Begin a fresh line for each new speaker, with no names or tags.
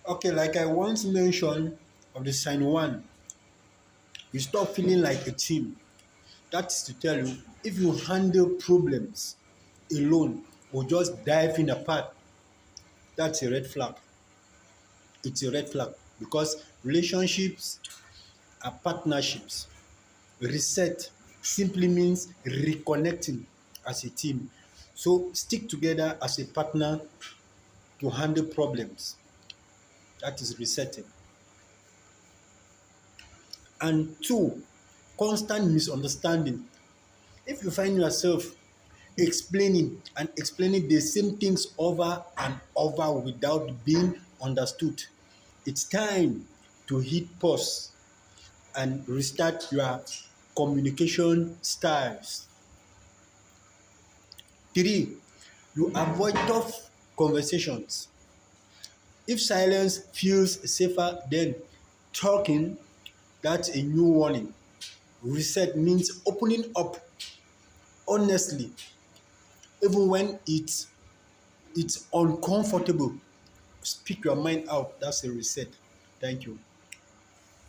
Okay, like I once mentioned of the sign one, you stop feeling like a team. That is to tell you, if you handle problems alone or just diving apart, that's a red flag. It's a red flag because relationships are partnerships. Reset simply means reconnecting as a team. So stick together as a partner to handle problems. That is resetting. And two, constant misunderstanding. If you find yourself explaining the same things over and over without being understood, it's time to hit pause and restart your communication styles. Three, you avoid tough conversations. If silence feels safer than talking, that's a new warning. Reset means opening up honestly, even when it's uncomfortable. Speak your mind out. That's a reset. Thank you.